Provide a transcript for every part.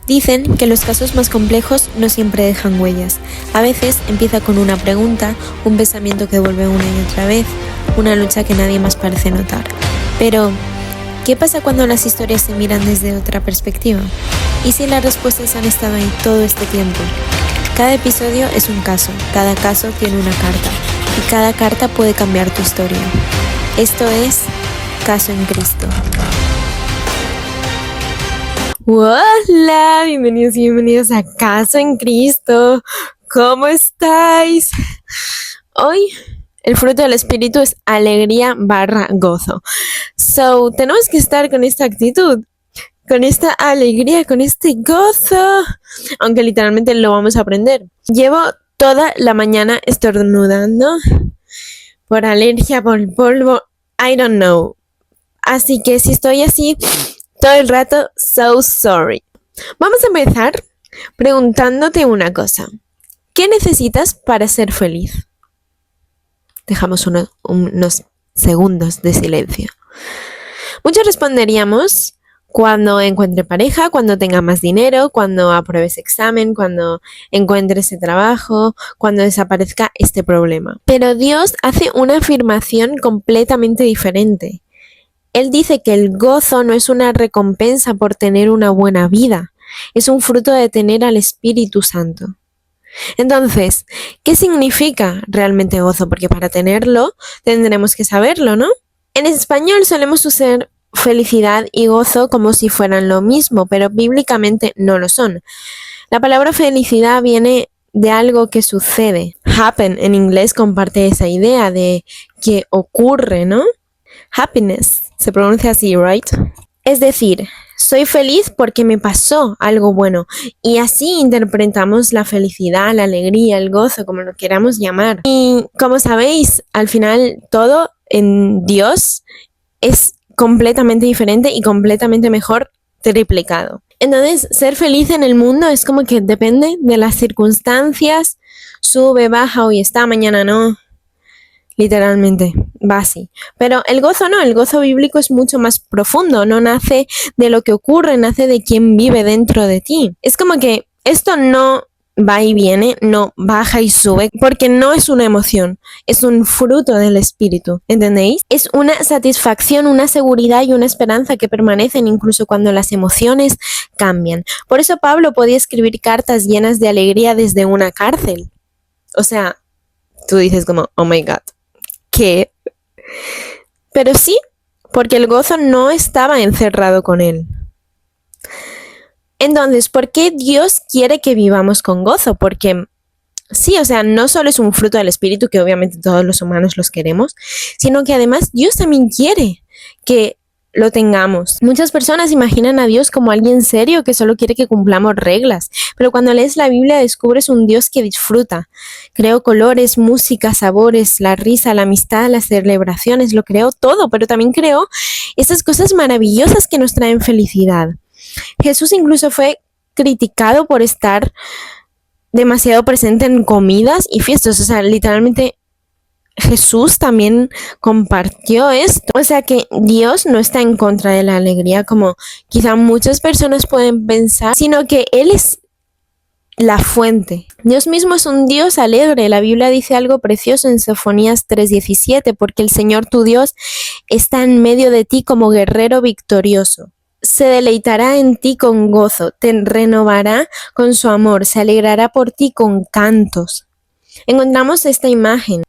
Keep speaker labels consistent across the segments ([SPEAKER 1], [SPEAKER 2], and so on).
[SPEAKER 1] Dicen que los casos más complejos no siempre dejan huellas. A veces empieza con una pregunta, un pensamiento que vuelve una y otra vez, una lucha que nadie más parece notar. Pero, ¿qué pasa cuando las historias se miran desde otra perspectiva? ¿Y si las respuestas han estado ahí todo este tiempo? Cada episodio es un caso, cada caso tiene una carta, y cada carta puede cambiar tu historia. Esto es Caso en Cristo. Hola, bienvenidos y bienvenidos a Caso en Cristo. ¿Cómo estáis? Hoy el fruto del Espíritu es alegría / gozo. So, tenemos que estar con esta actitud, con esta alegría, con este gozo. Aunque literalmente lo vamos a aprender. Llevo toda la mañana estornudando por alergia, por polvo, I don't know. Así que si estoy así todo el rato, so sorry. Vamos a empezar preguntándote una cosa. ¿Qué necesitas para ser feliz? Dejamos unos segundos de silencio. Muchos responderíamos cuando encuentre pareja, cuando tenga más dinero, cuando apruebes examen, cuando encuentre ese trabajo, cuando desaparezca este problema. Pero Dios hace una afirmación completamente diferente. Él dice que el gozo no es una recompensa por tener una buena vida, es un fruto de tener al Espíritu Santo. Entonces, ¿qué significa realmente gozo? Porque para tenerlo tendremos que saberlo, ¿no? En español solemos usar felicidad y gozo como si fueran lo mismo, pero bíblicamente no lo son. La palabra felicidad viene de algo que sucede. Happen en inglés comparte esa idea de que ocurre, ¿no? Happiness, se pronuncia así, right? Es decir, soy feliz porque me pasó algo bueno. Y así interpretamos la felicidad, la alegría, el gozo, como lo queramos llamar. Y como sabéis, al final todo en Dios es completamente diferente y completamente mejor triplicado. Entonces, ser feliz en el mundo es como que depende de las circunstancias. Sube, baja, hoy está, mañana no. Literalmente, va así. Pero el gozo no, el gozo bíblico es mucho más profundo, no nace de lo que ocurre, nace de quien vive dentro de ti. Es como que esto no va y viene, no baja y sube, porque no es una emoción, es un fruto del Espíritu, ¿entendéis? Es una satisfacción, una seguridad y una esperanza que permanecen incluso cuando las emociones cambian. Por eso Pablo podía escribir cartas llenas de alegría desde una cárcel. O sea, tú dices como, oh my God. ¿Qué? Pero sí, porque el gozo no estaba encerrado con él. Entonces, ¿por qué Dios quiere que vivamos con gozo? Porque sí, o sea, no solo es un fruto del Espíritu, que obviamente todos los humanos los queremos, sino que además Dios también quiere que lo tengamos. Muchas personas imaginan a Dios como alguien serio que solo quiere que cumplamos reglas, pero cuando lees la Biblia descubres un Dios que disfruta. Creó colores, música, sabores, la risa, la amistad, las celebraciones, lo creó todo, pero también creó esas cosas maravillosas que nos traen felicidad. Jesús incluso fue criticado por estar demasiado presente en comidas y fiestas, o sea, literalmente Jesús también compartió esto. O sea que Dios no está en contra de la alegría como quizá muchas personas pueden pensar, sino que Él es la fuente. Dios mismo es un Dios alegre. La Biblia dice algo precioso en Sofonías 3:17, porque el Señor tu Dios está en medio de ti como guerrero victorioso. Se deleitará en ti con gozo, te renovará con su amor, se alegrará por ti con cantos. Encontramos esta imagen.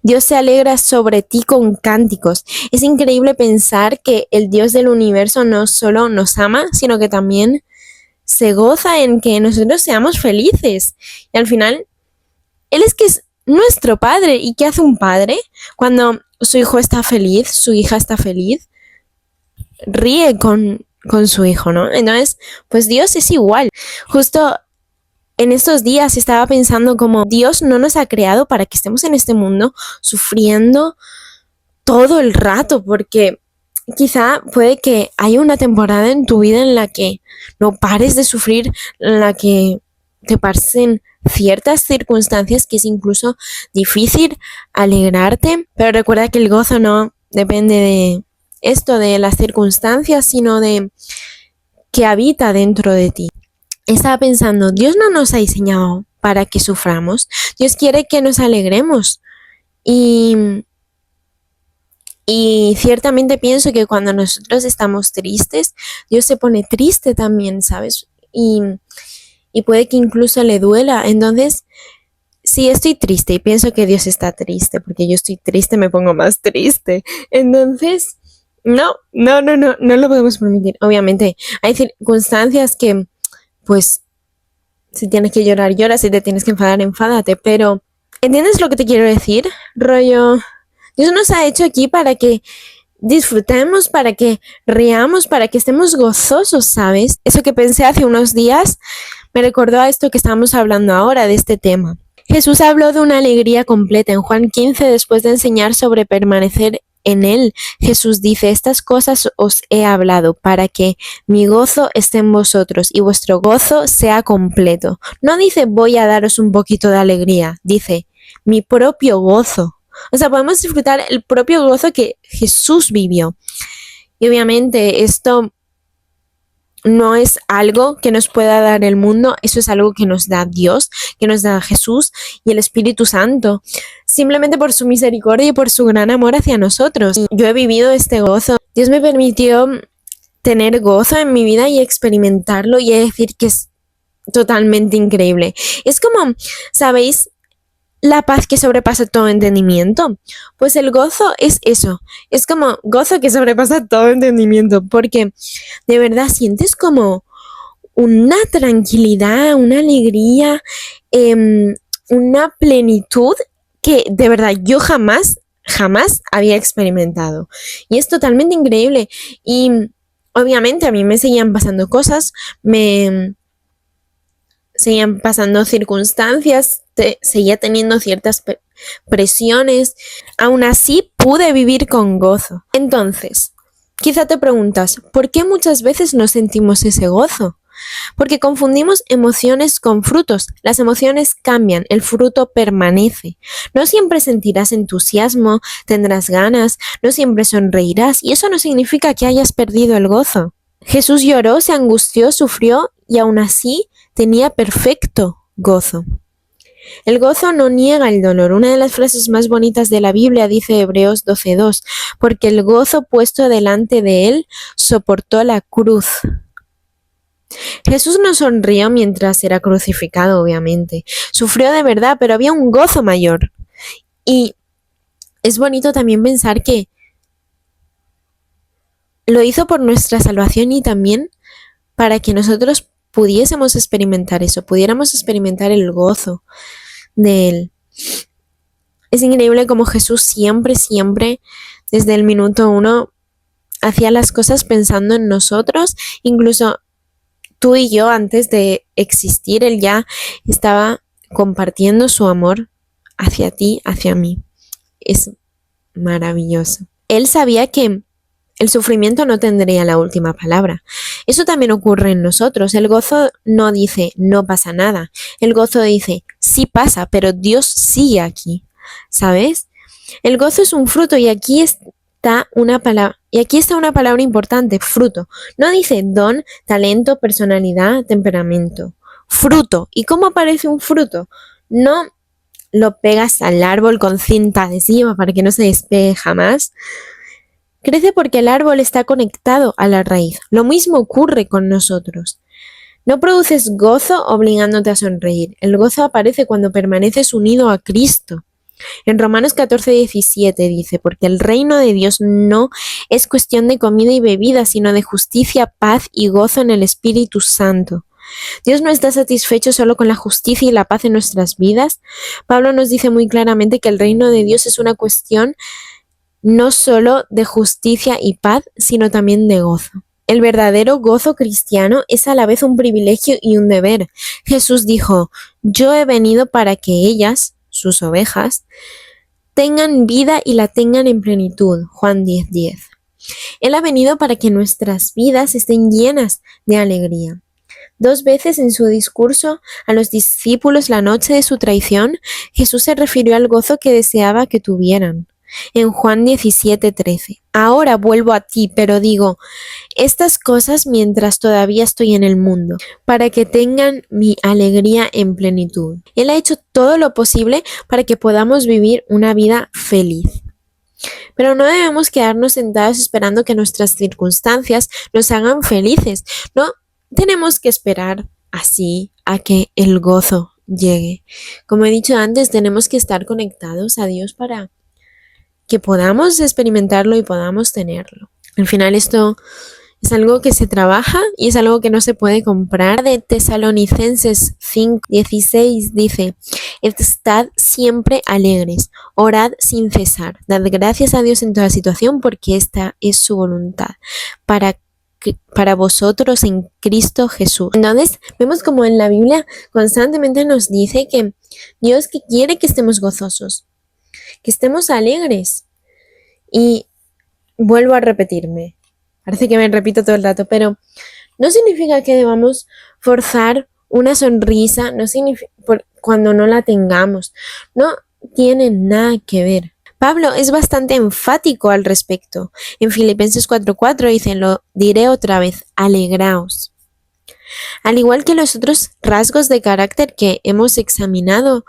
[SPEAKER 1] Dios se alegra sobre ti con cánticos. Es increíble pensar que el Dios del universo no solo nos ama, sino que también se goza en que nosotros seamos felices. Y al final, Él es que es nuestro Padre. ¿Y qué hace un padre? Cuando su hijo está feliz, su hija está feliz, ríe con su hijo, ¿no? Entonces, pues Dios es igual. Justo en estos días estaba pensando como Dios no nos ha creado para que estemos en este mundo sufriendo todo el rato, porque quizá puede que haya una temporada en tu vida en la que no pares de sufrir, en la que te pasen ciertas circunstancias que es incluso difícil alegrarte, pero recuerda que el gozo no depende de esto, de las circunstancias, sino de que habita dentro de ti. estaba pensando, Dios no nos ha diseñado para que suframos, Dios quiere que nos alegremos. Y, y ciertamente pienso que cuando nosotros estamos tristes, Dios se pone triste también, ¿sabes? Y puede que incluso le duela. Entonces, si estoy triste y pienso que Dios está triste, porque yo estoy triste, me pongo más triste. Entonces, no lo podemos permitir. Obviamente, hay circunstancias que, pues, si tienes que llorar, llora, si te tienes que enfadar, enfádate, pero ¿entiendes lo que te quiero decir? Rollo, Dios nos ha hecho aquí para que disfrutemos, para que riamos, para que estemos gozosos, ¿sabes? Eso que pensé hace unos días me recordó a esto que estamos hablando ahora, de este tema. Jesús habló de una alegría completa en Juan 15 después de enseñar sobre permanecer en Él. Jesús dice, estas cosas os he hablado para que mi gozo esté en vosotros y vuestro gozo sea completo. No dice voy a daros un poquito de alegría, dice mi propio gozo. O sea, podemos disfrutar el propio gozo que Jesús vivió. Y obviamente esto no es algo que nos pueda dar el mundo, eso es algo que nos da Dios, que nos da Jesús y el Espíritu Santo, simplemente por su misericordia y por su gran amor hacia nosotros. Y yo he vivido este gozo. Dios me permitió tener gozo en mi vida y experimentarlo y he de decir que es totalmente increíble. Es como, ¿sabéis? La paz que sobrepasa todo entendimiento. Pues el gozo es eso. Es como gozo que sobrepasa todo entendimiento. Porque de verdad sientes como una tranquilidad, una alegría, una plenitud que de verdad yo jamás había experimentado. Y es totalmente increíble. Y obviamente a mí me seguían pasando cosas, me seguían pasando circunstancias, seguía teniendo ciertas presiones, aún así pude vivir con gozo. Entonces, quizá te preguntas, ¿por qué muchas veces no sentimos ese gozo? Porque confundimos emociones con frutos. Las emociones cambian, el fruto permanece. No siempre sentirás entusiasmo, tendrás ganas, no siempre sonreirás, y eso no significa que hayas perdido el gozo. Jesús lloró, se angustió, sufrió, y aún así tenía perfecto gozo. El gozo no niega el dolor. Una de las frases más bonitas de la Biblia dice Hebreos 12:2, porque el gozo puesto delante de él soportó la cruz. Jesús no sonrió mientras era crucificado, obviamente. Sufrió de verdad, pero había un gozo mayor. Y es bonito también pensar que lo hizo por nuestra salvación y también para que nosotros pudiésemos experimentar eso, pudiéramos experimentar el gozo de Él. Es increíble como Jesús siempre, desde el minuto 1, hacía las cosas pensando en nosotros. Incluso tú y yo, antes de existir, Él ya estaba compartiendo su amor hacia ti, hacia mí. Es maravilloso. Él sabía que el sufrimiento no tendría la última palabra. Eso también ocurre en nosotros. El gozo no dice no pasa nada. El gozo dice sí pasa, pero Dios sigue aquí. ¿Sabes? El gozo es un fruto y aquí está una palabra importante, fruto. No dice don, talento, personalidad, temperamento. Fruto. ¿Y cómo aparece un fruto? No lo pegas al árbol con cinta adhesiva para que no se despegue jamás. Crece porque el árbol está conectado a la raíz. Lo mismo ocurre con nosotros. No produces gozo obligándote a sonreír. El gozo aparece cuando permaneces unido a Cristo. En Romanos 14:17 dice, porque el reino de Dios no es cuestión de comida y bebida, sino de justicia, paz y gozo en el Espíritu Santo. Dios no está satisfecho solo con la justicia y la paz en nuestras vidas. Pablo nos dice muy claramente que el reino de Dios es una cuestión no solo de justicia y paz, sino también de gozo. El verdadero gozo cristiano es a la vez un privilegio y un deber. Jesús dijo, yo he venido para que ellas, sus ovejas, tengan vida y la tengan en plenitud. Juan 10:10. Él ha venido para que nuestras vidas estén llenas de alegría. 2 veces en su discurso a los discípulos la noche de su traición, Jesús se refirió al gozo que deseaba que tuvieran. en Juan 17:13. Ahora vuelvo a ti, pero digo estas cosas mientras todavía estoy en el mundo, para que tengan mi alegría en plenitud. Él ha hecho todo lo posible para que podamos vivir una vida feliz. Pero no debemos quedarnos sentados esperando que nuestras circunstancias nos hagan felices. No tenemos que esperar así a que el gozo llegue. Como he dicho antes, tenemos que estar conectados a Dios para que podamos experimentarlo y podamos tenerlo. Al final esto es algo que se trabaja y es algo que no se puede comprar. De Tesalonicenses 5:16 dice: estad siempre alegres, orad sin cesar, dad gracias a Dios en toda situación, porque esta es su voluntad para vosotros en Cristo Jesús. Entonces vemos como en la Biblia constantemente nos dice que Dios que quiere que estemos gozosos, que estemos alegres. Y vuelvo a repetirme, parece que me repito todo el rato, pero no significa que debamos forzar una sonrisa, no significa cuando no la tengamos, no tiene nada que ver. Pablo es bastante enfático al respecto. En Filipenses 4:4 dice: lo diré otra vez, alegraos. Al igual que los otros rasgos de carácter que hemos examinado,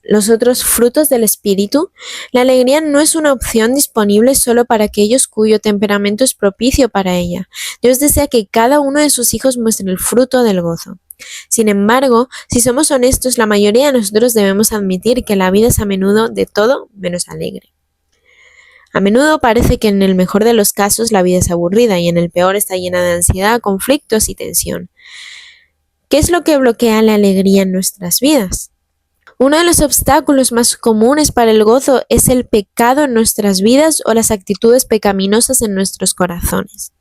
[SPEAKER 1] los otros frutos del espíritu, la alegría no es una opción disponible solo para aquellos cuyo temperamento es propicio para ella. Dios desea que cada uno de sus hijos muestre el fruto del gozo. Sin embargo, si somos honestos, la mayoría de nosotros debemos admitir que la vida es a menudo de todo menos alegre. A menudo parece que en el mejor de los casos la vida es aburrida y en el peor está llena de ansiedad, conflictos y tensión. ¿Qué es lo que bloquea la alegría en nuestras vidas? Uno de los obstáculos más comunes para el gozo es el pecado en nuestras vidas o las actitudes pecaminosas en nuestros corazones.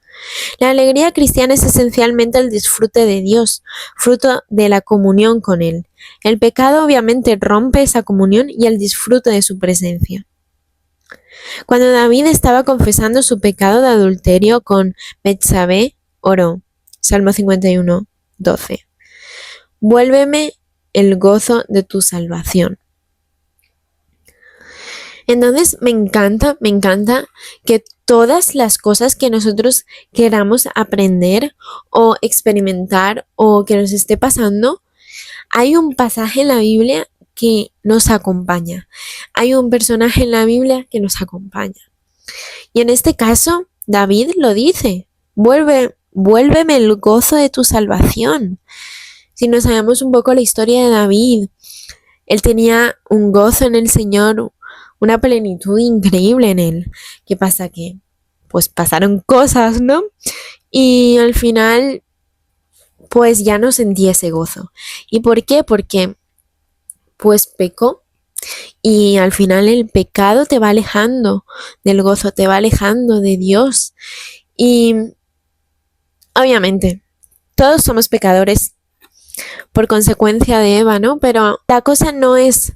[SPEAKER 1] La alegría cristiana es esencialmente el disfrute de Dios, fruto de la comunión con Él. El pecado obviamente rompe esa comunión y el disfrute de su presencia. Cuando David estaba confesando su pecado de adulterio con Betsabé, oró. Salmo 51:12. Vuélveme el gozo de tu salvación. Entonces me encanta que todas las cosas que nosotros queramos aprender o experimentar o que nos esté pasando, hay un pasaje en la Biblia que nos acompaña. Hay un personaje en la Biblia que nos acompaña. Y en este caso, David lo dice: vuélveme el gozo de tu salvación. Si nos sabemos un poco la historia de David, él tenía un gozo en el Señor, una plenitud increíble en él. ¿Qué pasa? Que pues pasaron cosas, ¿no? Y al final pues ya no sentía ese gozo. ¿Y por qué? Porque pues pecó y al final el pecado te va alejando del gozo, te va alejando de Dios. Y obviamente todos somos pecadores por consecuencia de Eva, ¿no? Pero la cosa no es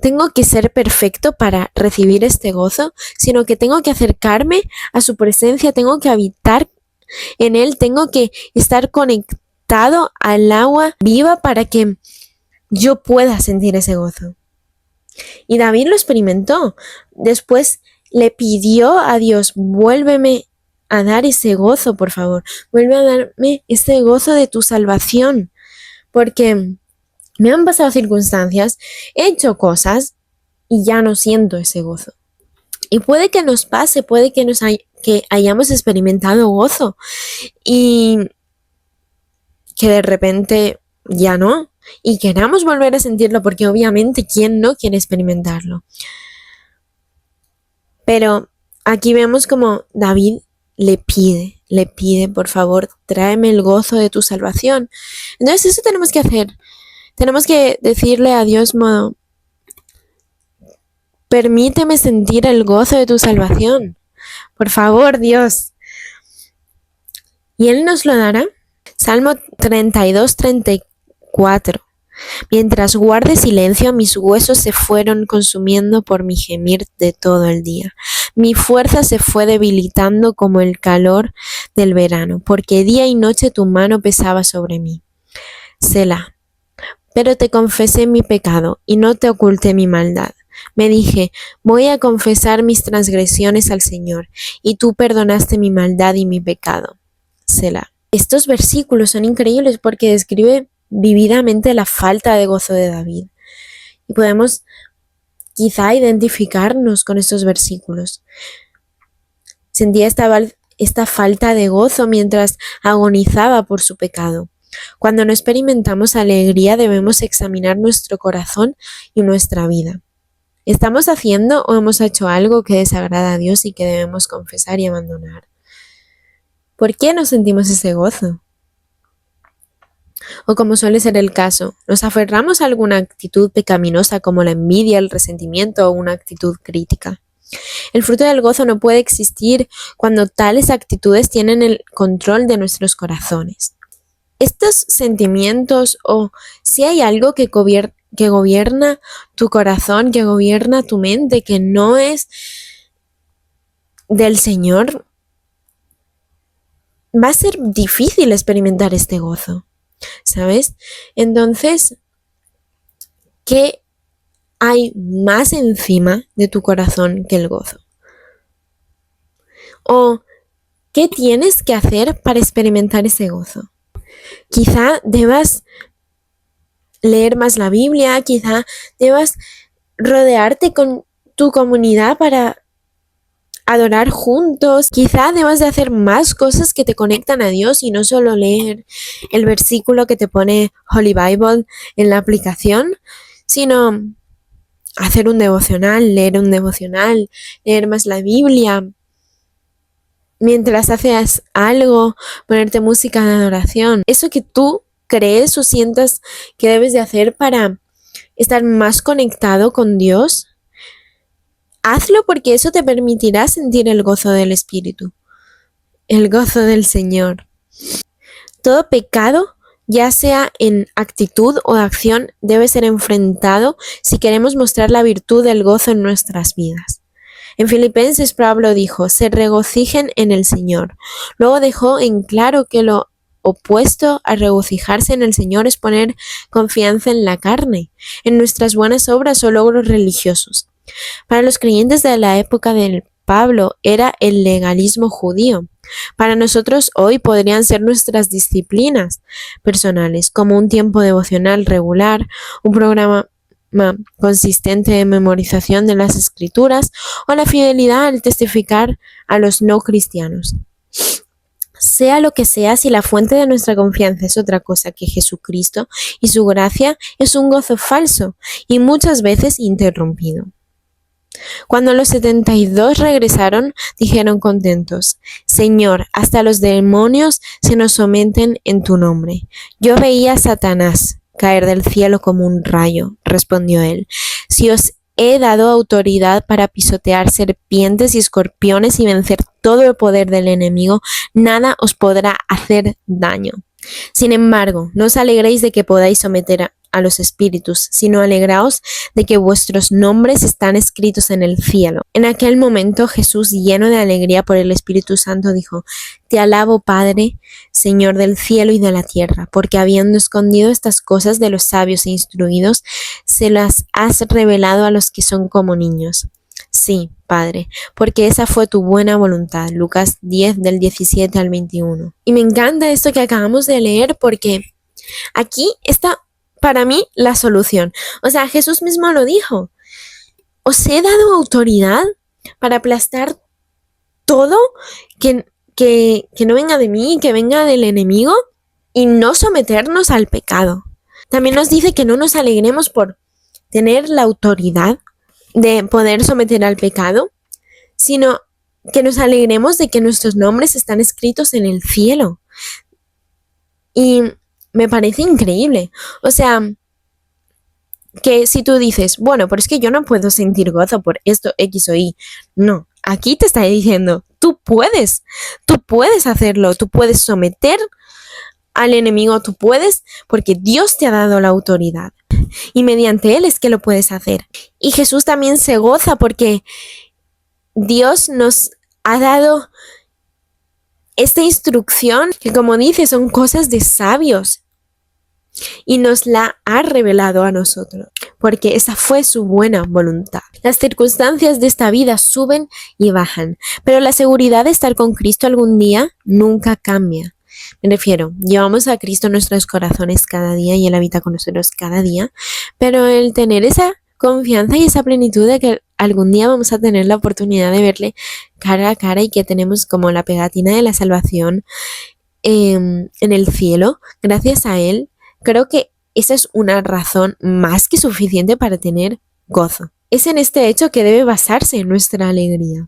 [SPEAKER 1] tengo que ser perfecto para recibir este gozo, sino que tengo que acercarme a su presencia, tengo que habitar en Él, tengo que estar conectado al agua viva para que yo pueda sentir ese gozo. Y David lo experimentó. Después le pidió a Dios: vuélveme a dar ese gozo, por favor. Vuelve a darme ese gozo de tu salvación. Porque me han pasado circunstancias, he hecho cosas y ya no siento ese gozo. Y puede que nos pase, puede que que hayamos experimentado gozo y que de repente ya no. Y queramos volver a sentirlo, porque obviamente, ¿quién no quiere experimentarlo? Pero aquí vemos como David le pide, por favor, tráeme el gozo de tu salvación. Entonces eso tenemos que hacer. Tenemos que decirle a Dios, modo, permíteme sentir el gozo de tu salvación. Por favor, Dios. Y Él nos lo dará. Salmo 32:34. Mientras guarde silencio, mis huesos se fueron consumiendo por mi gemir de todo el día. Mi fuerza se fue debilitando como el calor del verano, porque día y noche tu mano pesaba sobre mí. Selah. Pero te confesé mi pecado y no te oculté mi maldad. Me dije, voy a confesar mis transgresiones al Señor, y tú perdonaste mi maldad y mi pecado. Selah. Estos versículos son increíbles porque describe vividamente la falta de gozo de David. Y podemos quizá identificarnos con estos versículos. Sentía esta falta de gozo mientras agonizaba por su pecado. Cuando no experimentamos alegría, debemos examinar nuestro corazón y nuestra vida. ¿Estamos haciendo o hemos hecho algo que desagrada a Dios y que debemos confesar y abandonar? ¿Por qué no sentimos ese gozo? O como suele ser el caso, nos aferramos a alguna actitud pecaminosa como la envidia, el resentimiento o una actitud crítica. El fruto del gozo no puede existir cuando tales actitudes tienen el control de nuestros corazones. Estos sentimientos o si hay algo que gobierna tu corazón, que gobierna tu mente, que no es del Señor, va a ser difícil experimentar este gozo, ¿sabes? Entonces, ¿qué hay más encima de tu corazón que el gozo? ¿O qué tienes que hacer para experimentar ese gozo? Quizá debas leer más la Biblia, quizá debas rodearte con tu comunidad para adorar juntos, quizá debas de hacer más cosas que te conectan a Dios y no solo leer el versículo que te pone Holy Bible en la aplicación, sino hacer un devocional, leer más la Biblia. Mientras haces algo, ponerte música de adoración. Eso que tú crees o sientas que debes de hacer para estar más conectado con Dios, hazlo porque eso te permitirá sentir el gozo del Espíritu, el gozo del Señor. Todo pecado, ya sea en actitud o acción, debe ser enfrentado si queremos mostrar la virtud del gozo en nuestras vidas. En Filipenses, Pablo dijo, se regocijen en el Señor. Luego dejó en claro que lo opuesto a regocijarse en el Señor es poner confianza en la carne, en nuestras buenas obras o logros religiosos. Para los creyentes de la época del Pablo era el legalismo judío. Para nosotros hoy podrían ser nuestras disciplinas personales, como un tiempo devocional regular, un programa consistente de memorización de las escrituras o la fidelidad al testificar a los no cristianos. Sea lo que sea, si la fuente de nuestra confianza es otra cosa que Jesucristo y su gracia, es un gozo falso y muchas veces interrumpido. Cuando los 72 regresaron, dijeron contentos, Señor, hasta los demonios se nos someten en tu nombre. Yo veía a Satanás caer del cielo como un rayo, respondió él. Si os he dado autoridad para pisotear serpientes y escorpiones y vencer todo el poder del enemigo, nada os podrá hacer daño. Sin embargo, no os alegréis de que podáis someter a los espíritus, sino alegraos de que vuestros nombres están escritos en el cielo. En aquel momento Jesús, lleno de alegría por el Espíritu Santo, dijo, Te alabo, Padre, Señor del cielo y de la tierra, porque habiendo escondido estas cosas de los sabios e instruidos, se las has revelado a los que son como niños. Sí, Padre, porque esa fue tu buena voluntad. Lucas 10 del 17 al 21. Y me encanta esto que acabamos de leer porque aquí está para mí la solución. O sea, Jesús mismo lo dijo. Os he dado autoridad para aplastar todo que no venga de mí, que venga del enemigo y no someternos al pecado. También nos dice que no nos alegremos por tener la autoridad de poder someter al pecado, sino que nos alegremos de que nuestros nombres están escritos en el cielo. Y me parece increíble. O sea, que si tú dices, bueno, pero es que yo no puedo sentir gozo por esto, X o Y. No, aquí te está diciendo, tú puedes hacerlo, tú puedes someter al enemigo, tú puedes, porque Dios te ha dado la autoridad. Y mediante Él es que lo puedes hacer. Y Jesús también se goza porque Dios nos ha dado esta instrucción que, como dice, son cosas de sabios y nos la ha revelado a nosotros. porque esa fue su buena voluntad. Las circunstancias de esta vida suben y bajan, pero la seguridad de estar con Cristo algún día nunca cambia. Me refiero, llevamos a Cristo en nuestros corazones cada día y Él habita con nosotros cada día, pero el tener esa confianza y esa plenitud de que algún día vamos a tener la oportunidad de verle cara a cara y que tenemos como la pegatina de la salvación en el cielo, gracias a Él, creo que esa es una razón más que suficiente para tener gozo. Es en este hecho que debe basarse nuestra alegría.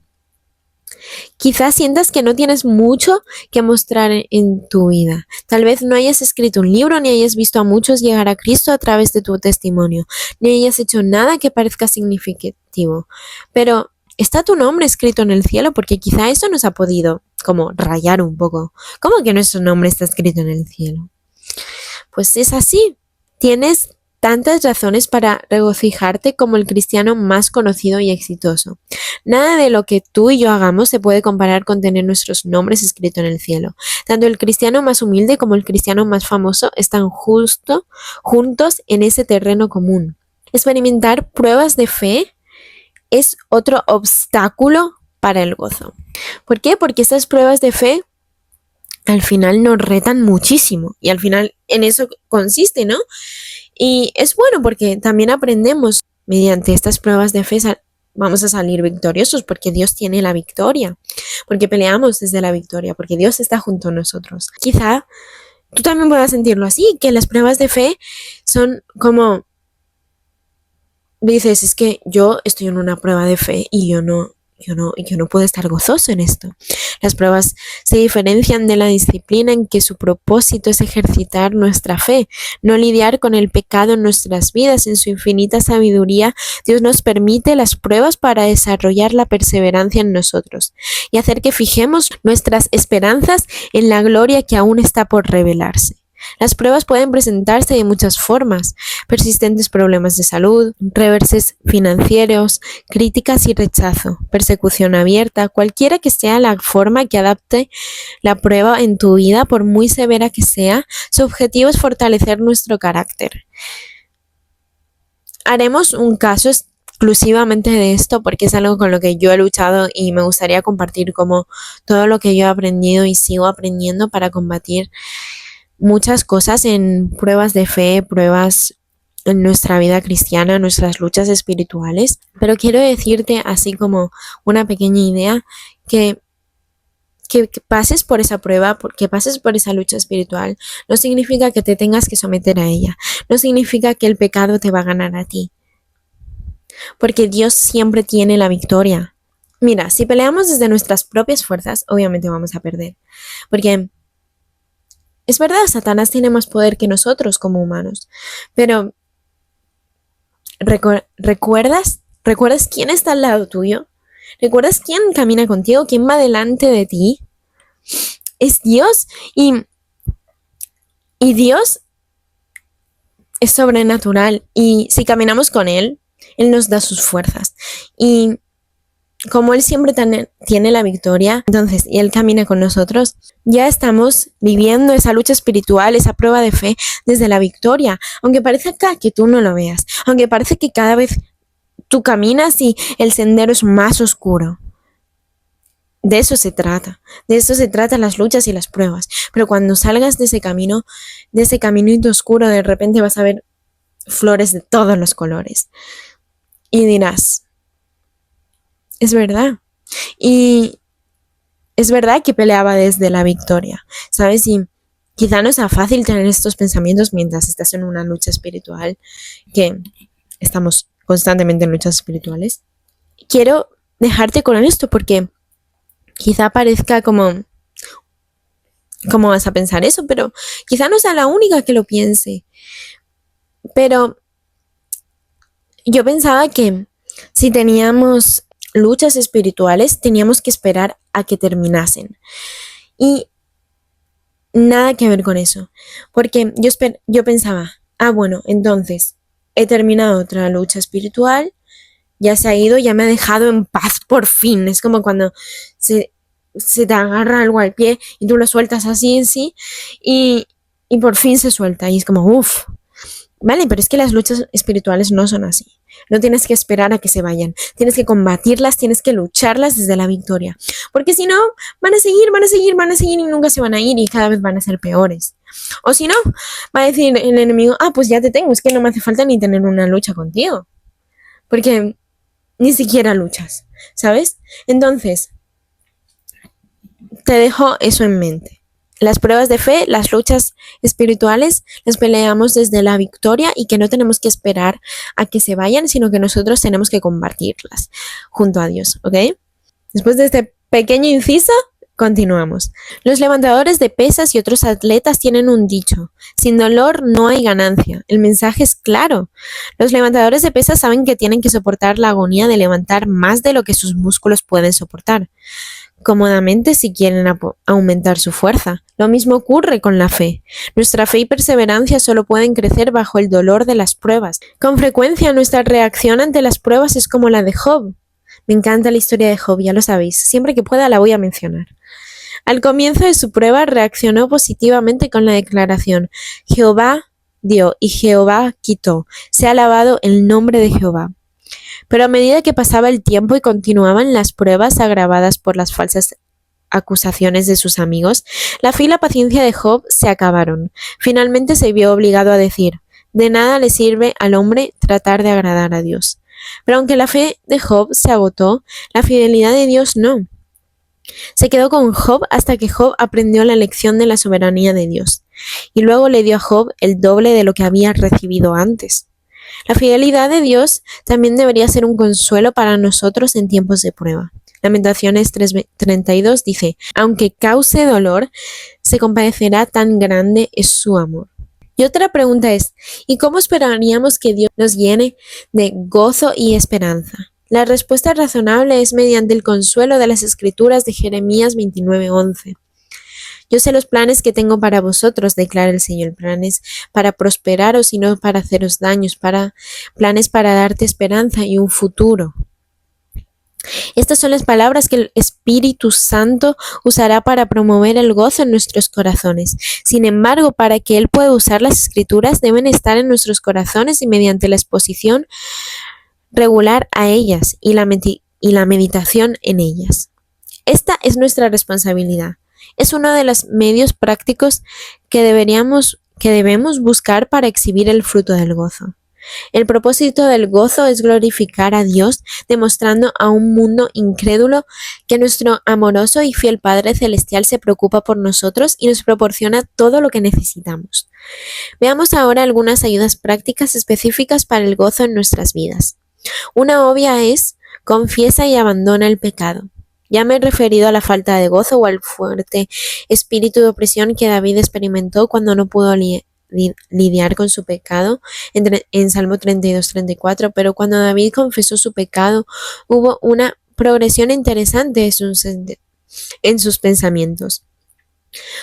[SPEAKER 1] Quizás sientas que no tienes mucho que mostrar en tu vida. Tal vez no hayas escrito un libro, ni hayas visto a muchos llegar a Cristo a través de tu testimonio, ni hayas hecho nada que parezca significativo. Pero está tu nombre escrito en el cielo, porque quizá eso nos ha podido como rayar un poco. ¿Cómo que nuestro nombre está escrito en el cielo? Pues es así. Tienes tantas razones para regocijarte como el cristiano más conocido y exitoso. Nada de lo que tú y yo hagamos se puede comparar con tener nuestros nombres escritos en el cielo. Tanto el cristiano más humilde como el cristiano más famoso están juntos en ese terreno común. Experimentar pruebas de fe es otro obstáculo para el gozo. ¿Por qué? Porque estas pruebas de fe al final nos retan muchísimo y al final en eso consiste, ¿no? Y es bueno porque también aprendemos mediante estas pruebas de fe, vamos a salir victoriosos porque Dios tiene la victoria, porque peleamos desde la victoria, porque Dios está junto a nosotros. Quizá tú también puedas sentirlo así, que las pruebas de fe son como, dices, es que yo estoy en una prueba de fe y yo no puedo estar gozoso en esto. Las pruebas se diferencian de la disciplina en que su propósito es ejercitar nuestra fe, no lidiar con el pecado en nuestras vidas. En su infinita sabiduría, Dios nos permite las pruebas para desarrollar la perseverancia en nosotros y hacer que fijemos nuestras esperanzas en la gloria que aún está por revelarse. Las pruebas pueden presentarse de muchas formas: persistentes problemas de salud, reverses financieros, críticas y rechazo, persecución abierta. Cualquiera que sea la forma que adapte la prueba en tu vida, por muy severa que sea, su objetivo es fortalecer nuestro carácter. Haremos un caso exclusivamente de esto porque es algo con lo que yo he luchado y me gustaría compartir como todo lo que yo he aprendido y sigo aprendiendo para combatir muchas cosas en pruebas de fe, pruebas en nuestra vida cristiana, nuestras luchas espirituales. Pero quiero decirte así como una pequeña idea que pases por esa prueba, que pases por esa lucha espiritual, no significa que te tengas que someter a ella, no significa que el pecado te va a ganar a ti, porque Dios siempre tiene la victoria. Mira, si peleamos desde nuestras propias fuerzas, obviamente vamos a perder, porque es verdad, Satanás tiene más poder que nosotros como humanos, pero ¿recuerdas quién está al lado tuyo? ¿Recuerdas quién camina contigo? ¿Quién va delante de ti? Es Dios, y Dios es sobrenatural, y si caminamos con Él, Él nos da sus fuerzas, y como Él siempre tiene la victoria, entonces, y Él camina con nosotros, ya estamos viviendo esa lucha espiritual, esa prueba de fe desde la victoria, aunque parezca que tú no lo veas, aunque parece que cada vez tú caminas y el sendero es más oscuro. De eso se trata las luchas y las pruebas, pero cuando salgas de ese caminito oscuro, de repente vas a ver flores de todos los colores y dirás, es verdad. Y es verdad que peleaba desde la victoria, ¿sabes? Y quizá no sea fácil tener estos pensamientos mientras estás en una lucha espiritual, que estamos constantemente en luchas espirituales. Quiero dejarte con esto porque quizá parezca como ¿cómo vas a pensar eso? Pero quizá no sea la única que lo piense. Pero yo pensaba que si teníamos luchas espirituales, teníamos que esperar a que terminasen. Y nada que ver con eso. Porque yo pensaba, bueno, entonces he terminado otra lucha espiritual, ya se ha ido, ya me ha dejado en paz por fin. Es como cuando se te agarra algo al pie y tú lo sueltas así en sí y por fin se suelta. Y es como, uff, Vale, pero es que las luchas espirituales no son así. No tienes que esperar a que se vayan. Tienes que combatirlas, tienes que lucharlas desde la victoria. Porque si no, van a seguir, van a seguir, van a seguir y nunca se van a ir y cada vez van a ser peores. O si no, va a decir el enemigo, pues ya te tengo, es que no me hace falta ni tener una lucha contigo. Porque ni siquiera luchas, ¿sabes? Entonces, te dejo eso en mente. Las pruebas de fe, las luchas espirituales, las peleamos desde la victoria y que no tenemos que esperar a que se vayan, sino que nosotros tenemos que combatirlas junto a Dios, ¿ok? Después de este pequeño inciso, continuamos. Los levantadores de pesas y otros atletas tienen un dicho: sin dolor no hay ganancia. El mensaje es claro. Los levantadores de pesas saben que tienen que soportar la agonía de levantar más de lo que sus músculos pueden soportar cómodamente si quieren aumentar su fuerza. Lo mismo ocurre con la fe. Nuestra fe y perseverancia solo pueden crecer bajo el dolor de las pruebas. Con frecuencia nuestra reacción ante las pruebas es como la de Job. Me encanta la historia de Job, ya lo sabéis. Siempre que pueda la voy a mencionar. Al comienzo de su prueba reaccionó positivamente con la declaración: Jehová dio y Jehová quitó. Sea alabado el nombre de Jehová. Pero a medida que pasaba el tiempo y continuaban las pruebas agravadas por las falsas acusaciones de sus amigos, la fe y la paciencia de Job se acabaron. Finalmente se vio obligado a decir: de nada le sirve al hombre tratar de agradar a Dios. Pero aunque la fe de Job se agotó, la fidelidad de Dios no. Se quedó con Job hasta que Job aprendió la lección de la soberanía de Dios, y luego le dio a Job el doble de lo que había recibido antes. La fidelidad de Dios también debería ser un consuelo para nosotros en tiempos de prueba. Lamentaciones 3:32 dice: aunque cause dolor, se compadecerá, tan grande es su amor. Y otra pregunta es: ¿y cómo esperaríamos que Dios nos llene de gozo y esperanza? La respuesta razonable es mediante el consuelo de las Escrituras de Jeremías 29:11. Yo sé los planes que tengo para vosotros, declara el Señor, planes para prosperaros y no para haceros daños, planes para darte esperanza y un futuro. Estas son las palabras que el Espíritu Santo usará para promover el gozo en nuestros corazones. Sin embargo, para que Él pueda usar las Escrituras, deben estar en nuestros corazones y mediante la exposición regular a ellas y la meditación en ellas. Esta es nuestra responsabilidad. Es uno de los medios prácticos que debemos buscar para exhibir el fruto del gozo. El propósito del gozo es glorificar a Dios, demostrando a un mundo incrédulo que nuestro amoroso y fiel Padre Celestial se preocupa por nosotros y nos proporciona todo lo que necesitamos. Veamos ahora algunas ayudas prácticas específicas para el gozo en nuestras vidas. Una obvia es: confiesa y abandona el pecado. Ya me he referido a la falta de gozo o al fuerte espíritu de opresión que David experimentó cuando no pudo lidiar con su pecado en Salmo 32:34, pero cuando David confesó su pecado hubo una progresión interesante en sus pensamientos,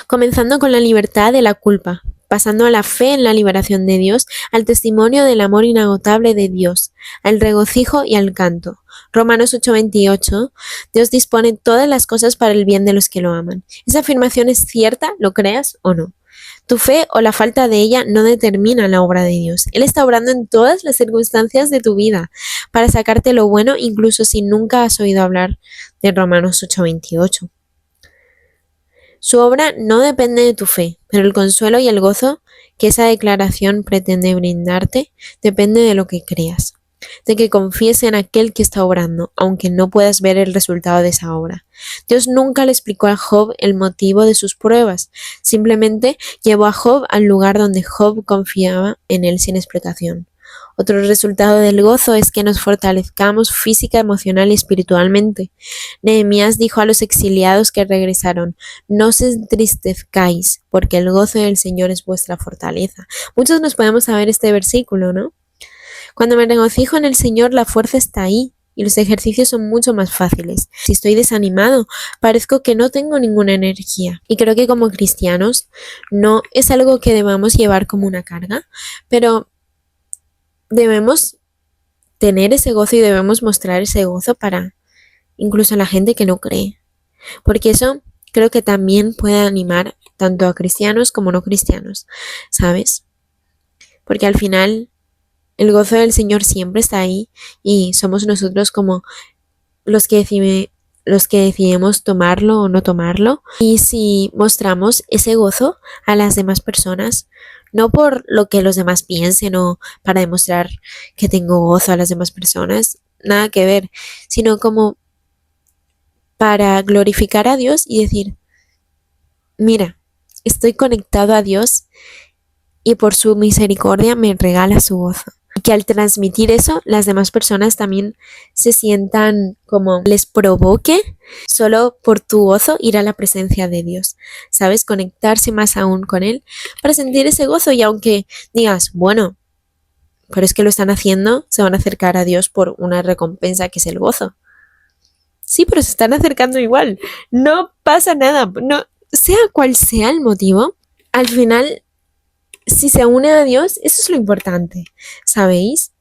[SPEAKER 1] comenzando con la libertad de la culpa, pasando a la fe en la liberación de Dios, al testimonio del amor inagotable de Dios, al regocijo y al canto. Romanos 8:28, Dios dispone todas las cosas para el bien de los que lo aman. Esa afirmación es cierta, lo creas o no. Tu fe o la falta de ella no determina la obra de Dios. Él está obrando en todas las circunstancias de tu vida para sacarte lo bueno, incluso si nunca has oído hablar de Romanos 8:28. Su obra no depende de tu fe, pero el consuelo y el gozo que esa declaración pretende brindarte depende de lo que creas, de que confíes en aquel que está obrando, aunque no puedas ver el resultado de esa obra. Dios nunca le explicó a Job el motivo de sus pruebas, simplemente llevó a Job al lugar donde Job confiaba en él sin explicación. Otro resultado del gozo es que nos fortalezcamos física, emocional y espiritualmente. Nehemías dijo a los exiliados que regresaron: no os entristezcáis, porque el gozo del Señor es vuestra fortaleza. Muchos nos podemos saber este versículo, ¿no? Cuando me regocijo en el Señor, la fuerza está ahí y los ejercicios son mucho más fáciles. Si estoy desanimado, parezco que no tengo ninguna energía. Y creo que como cristianos no es algo que debamos llevar como una carga, pero debemos tener ese gozo y debemos mostrar ese gozo para incluso la gente que no cree. Porque eso creo que también puede animar tanto a cristianos como no cristianos, ¿sabes? porque al final el gozo del Señor siempre está ahí y somos nosotros como los que decidimos tomarlo o no tomarlo. Y si mostramos ese gozo a las demás personas, no por lo que los demás piensen o para demostrar que tengo gozo a las demás personas, nada que ver, sino como para glorificar a Dios y decir, mira, estoy conectado a Dios y por su misericordia me regala su gozo. Y que al transmitir eso, las demás personas también se sientan como les provoque solo por tu gozo ir a la presencia de Dios, ¿sabes? Conectarse más aún con Él para sentir ese gozo. Y aunque digas, bueno, pero es que lo están haciendo, se van a acercar a Dios por una recompensa que es el gozo. Sí, pero se están acercando igual. No pasa nada. No, sea cual sea el motivo, al final, si se une a Dios, eso es lo importante, ¿sabéis?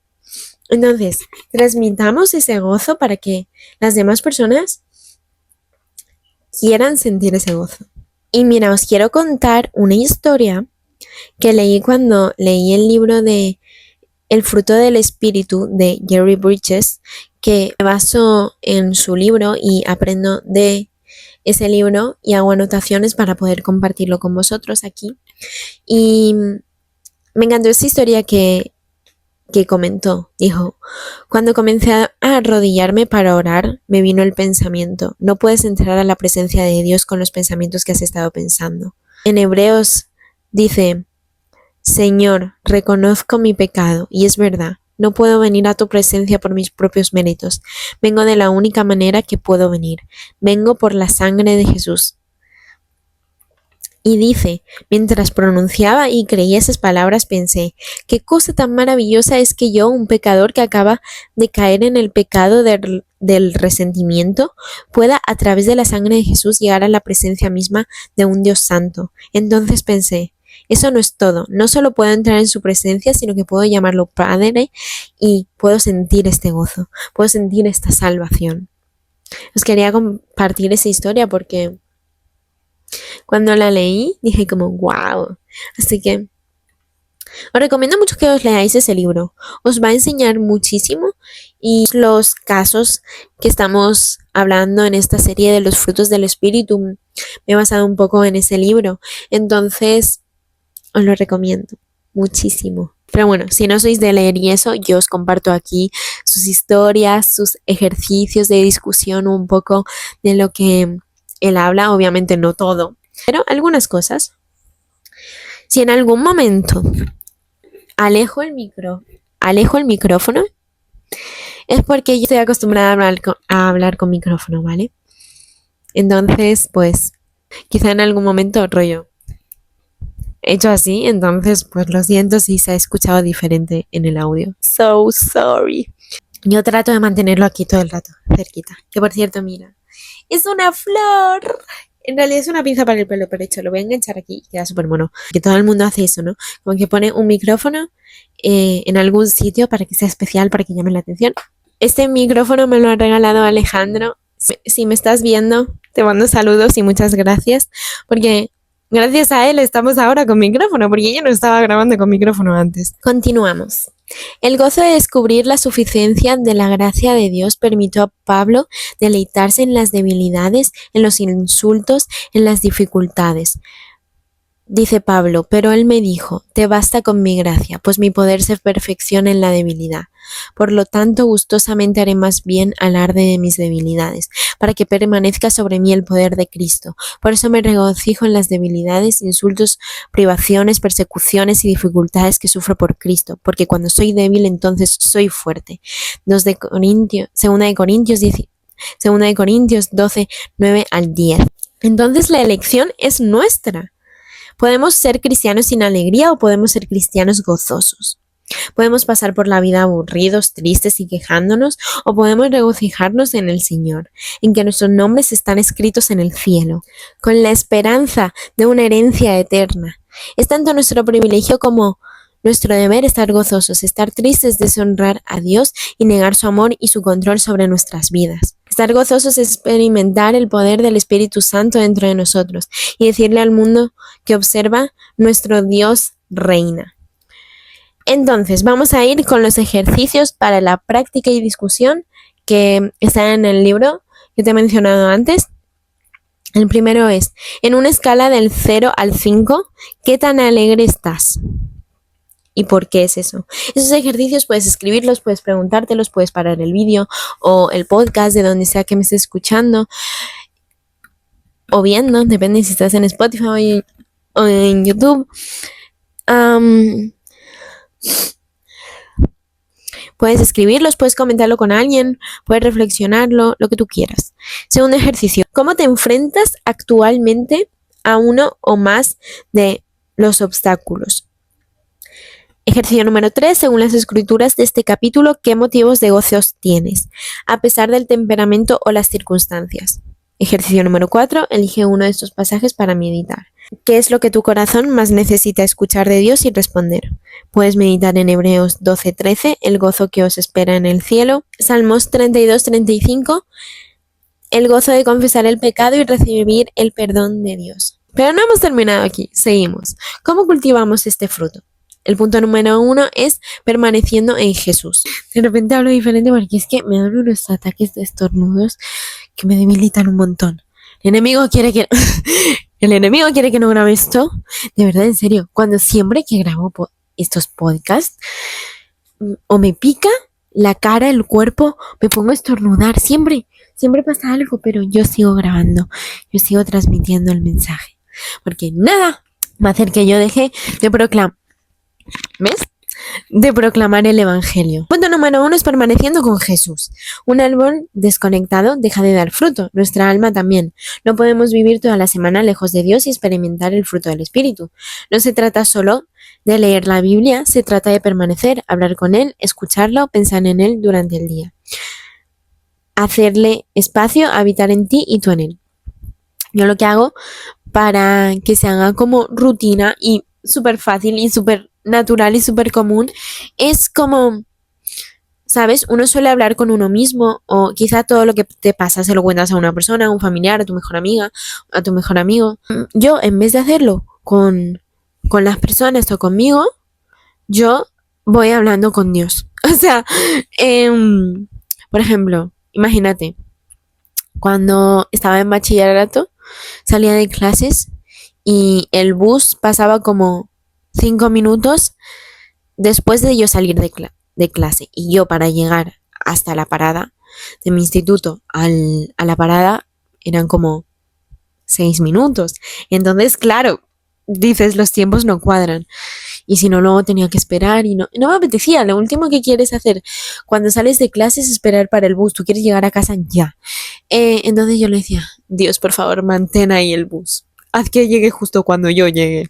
[SPEAKER 1] Entonces, transmitamos ese gozo para que las demás personas quieran sentir ese gozo. Y mira, os quiero contar una historia que leí cuando leí el libro de El fruto del espíritu de Jerry Bridges, que me baso en su libro y aprendo de ese libro y hago anotaciones para poder compartirlo con vosotros aquí. Y me encantó esta historia que comentó. Dijo, cuando comencé a arrodillarme para orar, me vino el pensamiento, no puedes entrar a la presencia de Dios con los pensamientos que has estado pensando. En Hebreos dice, Señor, reconozco mi pecado, y es verdad, no puedo venir a tu presencia por mis propios méritos. Vengo de la única manera que puedo venir. Vengo por la sangre de Jesús. Y dice, mientras pronunciaba y creía esas palabras pensé, qué cosa tan maravillosa es que yo, un pecador que acaba de caer en el pecado del resentimiento, pueda a través de la sangre de Jesús llegar a la presencia misma de un Dios santo. Entonces pensé, eso no es todo, no solo puedo entrar en su presencia, sino que puedo llamarlo Padre y puedo sentir este gozo, puedo sentir esta salvación. Os quería compartir esa historia porque cuando la leí dije como wow, así que os recomiendo mucho que os leáis ese libro, os va a enseñar muchísimo y los casos que estamos hablando en esta serie de los frutos del espíritu me he basado un poco en ese libro, entonces os lo recomiendo muchísimo. Pero bueno, si no sois de leer y eso, yo os comparto aquí sus historias, sus ejercicios de discusión, un poco de lo que él habla, obviamente no todo, pero algunas cosas. Si en algún momento alejo el micrófono, es porque yo estoy acostumbrada a hablar con micrófono, ¿vale? Entonces, pues, quizá en algún momento rollo hecho así, entonces, pues lo siento si se ha escuchado diferente en el audio. So sorry. Yo trato de mantenerlo aquí todo el rato, cerquita. Que por cierto, mira, es una flor. En realidad es una pinza para el pelo, pero hecho, lo voy a enganchar aquí y queda súper mono. Que todo el mundo hace eso, ¿no? Como que pone un micrófono en algún sitio para que sea especial, para que llame la atención. Este micrófono me lo ha regalado Alejandro. Si me estás viendo, te mando saludos y muchas gracias. Porque gracias a él estamos ahora con micrófono, porque yo no estaba grabando con micrófono antes. Continuamos. El gozo de descubrir la suficiencia de la gracia de Dios permitió a Pablo deleitarse en las debilidades, en los insultos, en las dificultades. Dice Pablo, pero él me dijo, te basta con mi gracia, pues mi poder se perfecciona en la debilidad. Por lo tanto, gustosamente haré más bien alarde de mis debilidades, para que permanezca sobre mí el poder de Cristo. Por eso me regocijo en las debilidades, insultos, privaciones, persecuciones y dificultades que sufro por Cristo, porque cuando soy débil, entonces soy fuerte. 2 de Corintios 12, 9 al 10. Entonces la elección es nuestra. Podemos ser cristianos sin alegría o podemos ser cristianos gozosos. Podemos pasar por la vida aburridos, tristes y quejándonos, o podemos regocijarnos en el Señor, en que nuestros nombres están escritos en el cielo, con la esperanza de una herencia eterna. Es tanto nuestro privilegio como nuestro deber estar gozosos, estar tristes, deshonrar a Dios y negar su amor y su control sobre nuestras vidas. Estar gozosos es experimentar el poder del Espíritu Santo dentro de nosotros y decirle al mundo que observa, nuestro Dios reina. Entonces, vamos a ir con los ejercicios para la práctica y discusión que están en el libro que te he mencionado antes. El primero es, en una escala del 0 al 5, ¿qué tan alegre estás? ¿Y por qué es eso? Esos ejercicios puedes escribirlos, puedes preguntártelos, puedes parar el vídeo o el podcast de donde sea que me estés escuchando o viendo, depende si estás en Spotify o en YouTube. Puedes escribirlos, puedes comentarlo con alguien, puedes reflexionarlo, lo que tú quieras. Segundo ejercicio, ¿cómo te enfrentas actualmente a uno o más de los obstáculos? Ejercicio número 3, según las escrituras de este capítulo, ¿qué motivos de gozos tienes, a pesar del temperamento o las circunstancias? Ejercicio número 4, elige uno de estos pasajes para meditar. ¿Qué es lo que tu corazón más necesita escuchar de Dios y responder? Puedes meditar en Hebreos 12:13, el gozo que os espera en el cielo. Salmos 32:35, el gozo de confesar el pecado y recibir el perdón de Dios. Pero no hemos terminado aquí, seguimos. ¿Cómo cultivamos este fruto? El punto número 1 es permaneciendo en Jesús. De repente hablo diferente porque es que me dan unos ataques de estornudos que me debilitan un montón. El enemigo quiere que no grabe esto. De verdad, en serio. Cuando siempre que grabo estos podcasts, o me pica la cara, el cuerpo, me pongo a estornudar. Siempre pasa algo, pero yo sigo grabando. Yo sigo transmitiendo el mensaje. Porque nada va a hacer que yo deje de proclamar. ¿Ves? De proclamar el evangelio. Punto número 1 es permaneciendo con Jesús. Un árbol desconectado deja de dar fruto, nuestra alma también. No podemos vivir toda la semana lejos de Dios y experimentar el fruto del Espíritu. No se trata solo de leer la Biblia, se trata de permanecer, hablar con Él, escucharlo, pensar en Él durante el día. Hacerle espacio, habitar en ti y tú en Él. Yo lo que hago para que se haga como rutina y súper fácil y súper natural y súper común, es como, ¿sabes? Uno suele hablar con uno mismo o quizá todo lo que te pasa se lo cuentas a una persona, a un familiar, a tu mejor amiga, a tu mejor amigo. Yo, en vez de hacerlo con las personas o conmigo, yo voy hablando con Dios. O sea, por ejemplo, imagínate, cuando estaba en bachillerato, salía de clases y el bus pasaba como 5 minutos después de yo salir de clase, y yo para llegar hasta la parada de mi instituto a la parada eran como 6 minutos. Entonces, claro, dices, los tiempos no cuadran. Y si no, luego tenía que esperar y no me apetecía. Lo último que quieres hacer cuando sales de clase es esperar para el bus. Tú quieres llegar a casa ya. Entonces yo le decía, Dios, por favor, mantén ahí el bus. Haz que llegue justo cuando yo llegue.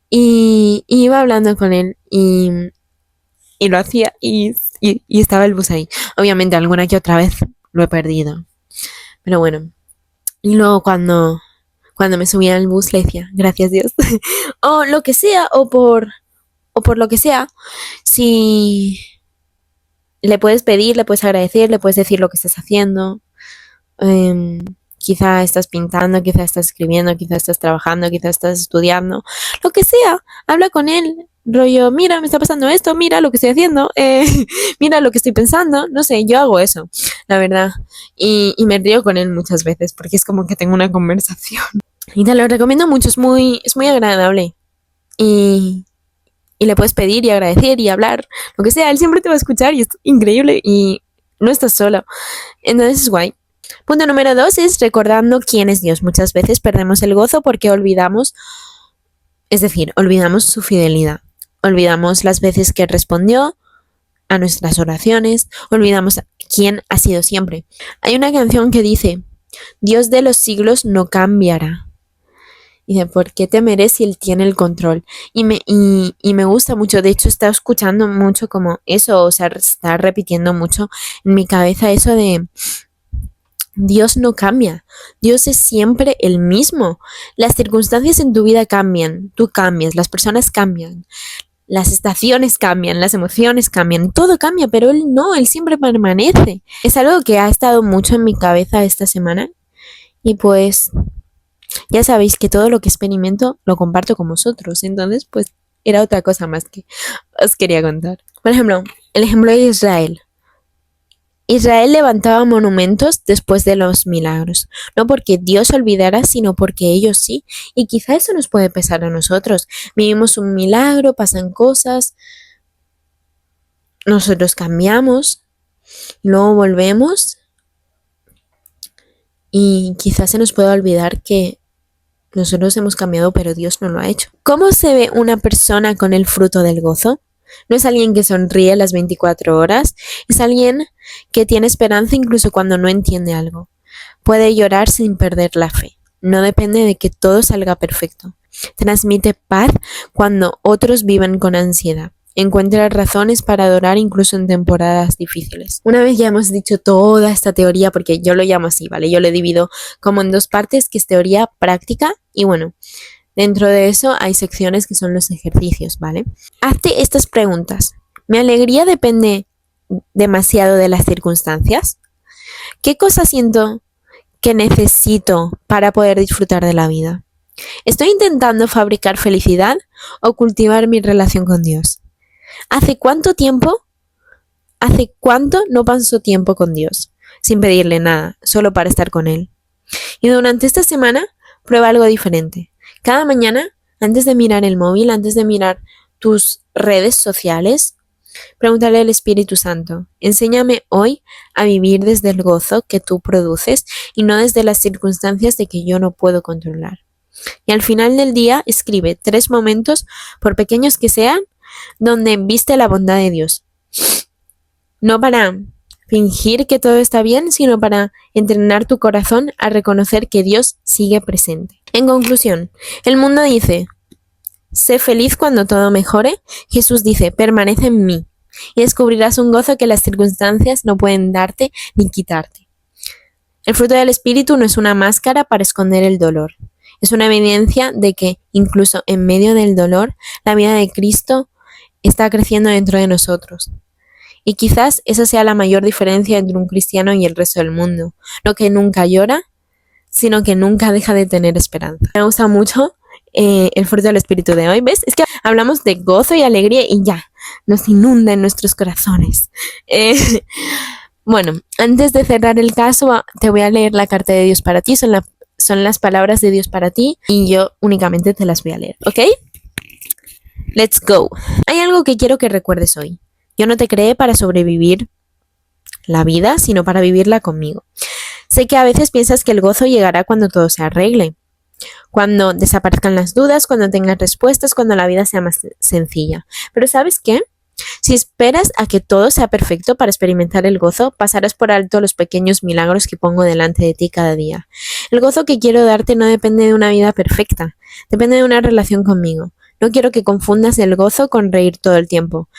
[SPEAKER 1] Y iba hablando con él y lo hacía y estaba el bus ahí. Obviamente alguna que otra vez lo he perdido. Pero bueno. Y luego cuando me subía al bus le decía, gracias Dios. O lo que sea, o por lo que sea. Si le puedes pedir, le puedes agradecer, le puedes decir lo que estás haciendo. Quizá estás pintando, quizá estás escribiendo, quizá estás trabajando, quizá estás estudiando, lo que sea, habla con él, rollo, mira, me está pasando esto, mira lo que estoy haciendo, mira lo que estoy pensando, no sé, yo hago eso, la verdad, y me río con él muchas veces, porque es como que tengo una conversación, y te lo recomiendo mucho, es muy agradable, y le puedes pedir y agradecer y hablar, lo que sea, él siempre te va a escuchar, y es increíble, y no estás solo, entonces es guay. Punto número 2 es recordando quién es Dios. Muchas veces perdemos el gozo porque olvidamos su fidelidad. Olvidamos las veces que respondió a nuestras oraciones. Olvidamos quién ha sido siempre. Hay una canción que dice, Dios de los siglos no cambiará. Y dice, ¿por qué temeré si Él tiene el control? Y me gusta mucho. De hecho, está escuchando mucho como eso. O sea, está repitiendo mucho en mi cabeza eso de... Dios no cambia, Dios es siempre el mismo. Las circunstancias en tu vida cambian, tú cambias, las personas cambian, las estaciones cambian, las emociones cambian, todo cambia, pero Él no, Él siempre permanece. Es algo que ha estado mucho en mi cabeza esta semana y pues ya sabéis que todo lo que experimento lo comparto con vosotros, entonces pues era otra cosa más que os quería contar. Por ejemplo, el ejemplo de Israel. Israel levantaba monumentos después de los milagros, no porque Dios olvidara, sino porque ellos sí. Y quizá eso nos puede pesar a nosotros. Vivimos un milagro, pasan cosas, nosotros cambiamos, luego volvemos y quizás se nos pueda olvidar que nosotros hemos cambiado, pero Dios no lo ha hecho. ¿Cómo se ve una persona con el fruto del gozo? No es alguien que sonríe las 24 horas, es alguien que tiene esperanza incluso cuando no entiende algo. Puede llorar sin perder la fe. No depende de que todo salga perfecto. Transmite paz cuando otros viven con ansiedad. Encuentra razones para adorar incluso en temporadas difíciles. Una vez ya hemos dicho toda esta teoría, porque yo lo llamo así, ¿vale? Yo lo divido como en dos partes, que es teoría práctica y bueno, dentro de eso hay secciones que son los ejercicios, ¿vale? Hazte estas preguntas. ¿Mi alegría depende demasiado de las circunstancias? ¿Qué cosa siento que necesito para poder disfrutar de la vida? ¿Estoy intentando fabricar felicidad o cultivar mi relación con Dios? ¿Hace cuánto no paso tiempo con Dios? Sin pedirle nada, solo para estar con Él. Y durante esta semana, prueba algo diferente. Cada mañana, antes de mirar el móvil, antes de mirar tus redes sociales, pregúntale al Espíritu Santo, enséñame hoy a vivir desde el gozo que tú produces y no desde las circunstancias de que yo no puedo controlar. Y al final del día, escribe 3 momentos, por pequeños que sean, donde viste la bondad de Dios. No para fingir que todo está bien, sino para entrenar tu corazón a reconocer que Dios sigue presente. En conclusión, el mundo dice, sé feliz cuando todo mejore. Jesús dice, permanece en mí y descubrirás un gozo que las circunstancias no pueden darte ni quitarte. El fruto del Espíritu no es una máscara para esconder el dolor. Es una evidencia de que incluso en medio del dolor, la vida de Cristo está creciendo dentro de nosotros. Y quizás esa sea la mayor diferencia entre un cristiano y el resto del mundo. No que nunca llora, sino que nunca deja de tener esperanza. Me gusta mucho el fruto del Espíritu de hoy. ¿Ves? Es que hablamos de gozo y alegría y ya, nos inunda en nuestros corazones. Bueno, antes de cerrar el caso, te voy a leer la carta de Dios para ti. Son las palabras de Dios para ti y yo únicamente te las voy a leer, ¿ok? Let's go. Hay algo que quiero que recuerdes hoy. Yo no te creé para sobrevivir la vida, sino para vivirla conmigo. Sé que a veces piensas que el gozo llegará cuando todo se arregle, cuando desaparezcan las dudas, cuando tengas respuestas, cuando la vida sea más sencilla. Pero ¿sabes qué? Si esperas a que todo sea perfecto para experimentar el gozo, pasarás por alto los pequeños milagros que pongo delante de ti cada día. El gozo que quiero darte no depende de una vida perfecta, depende de una relación conmigo. No quiero que confundas el gozo con reír todo el tiempo.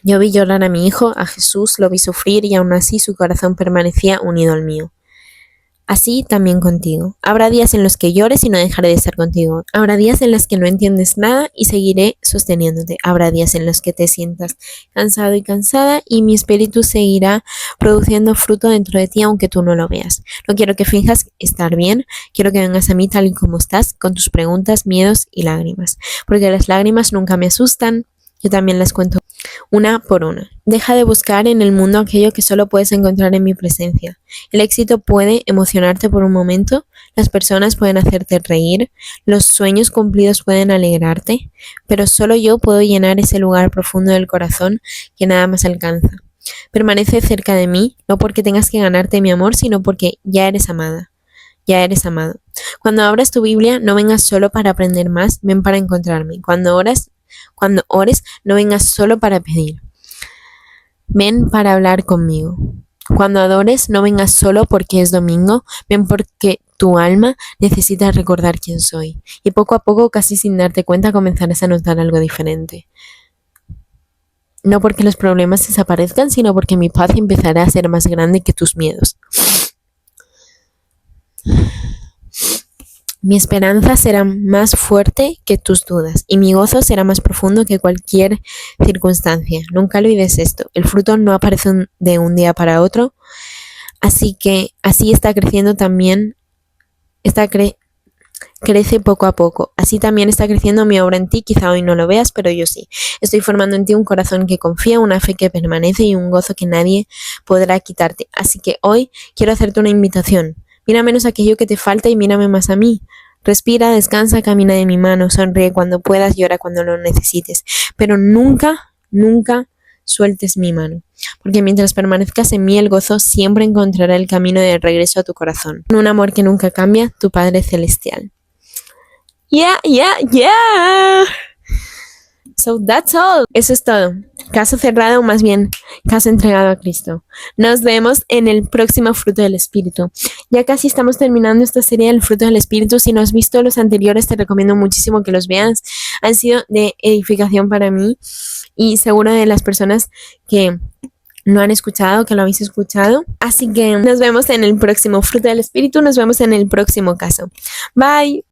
[SPEAKER 1] Yo vi llorar a mi hijo, a Jesús, lo vi sufrir y aún así su corazón permanecía unido al mío. Así también contigo. Habrá días en los que llores y no dejaré de estar contigo. Habrá días en los que no entiendes nada y seguiré sosteniéndote. Habrá días en los que te sientas cansado y cansada y mi espíritu seguirá produciendo fruto dentro de ti aunque tú no lo veas. No quiero que finjas estar bien, quiero que vengas a mí tal y como estás, con tus preguntas, miedos y lágrimas. Porque las lágrimas nunca me asustan, yo también las cuento una por una. Deja de buscar en el mundo aquello que solo puedes encontrar en mi presencia. El éxito puede emocionarte por un momento, las personas pueden hacerte reír, los sueños cumplidos pueden alegrarte, pero solo yo puedo llenar ese lugar profundo del corazón que nada más alcanza. Permanece cerca de mí, no porque tengas que ganarte mi amor, sino porque ya eres amada. Ya eres amado. Cuando abras tu Biblia, no vengas solo para aprender más, ven para encontrarme. Cuando ores, no vengas solo para pedir. Ven para hablar conmigo. Cuando adores, no vengas solo porque es domingo, ven porque tu alma necesita recordar quién soy. Y poco a poco, casi sin darte cuenta, comenzarás a notar algo diferente. No porque los problemas desaparezcan, sino porque mi paz empezará a ser más grande que tus miedos. Mi esperanza será más fuerte que tus dudas y mi gozo será más profundo que cualquier circunstancia. Nunca olvides esto. El fruto no aparece de un día para otro, así que así está creciendo también. crece poco a poco. Así también está creciendo mi obra en ti, quizá hoy no lo veas, pero yo sí. Estoy formando en ti un corazón que confía, una fe que permanece y un gozo que nadie podrá quitarte. Así que hoy quiero hacerte una invitación. Mira menos aquello que te falta y mírame más a mí. Respira, descansa, camina de mi mano, sonríe cuando puedas, llora cuando lo necesites. Pero nunca, nunca sueltes mi mano. Porque mientras permanezcas en mí, el gozo siempre encontrará el camino de regreso a tu corazón. Con un amor que nunca cambia, tu Padre Celestial. Yeah, yeah, yeah. So that's all. Eso es todo. Caso cerrado, o más bien, caso entregado a Cristo. Nos vemos en el próximo Fruto del Espíritu. Ya casi estamos terminando esta serie del Fruto del Espíritu. Si no has visto los anteriores, te recomiendo muchísimo que los veas. Han sido de edificación para mí y seguro de las personas que no han escuchado, que lo habéis escuchado. Así que nos vemos en el próximo Fruto del Espíritu. Nos vemos en el próximo caso. Bye.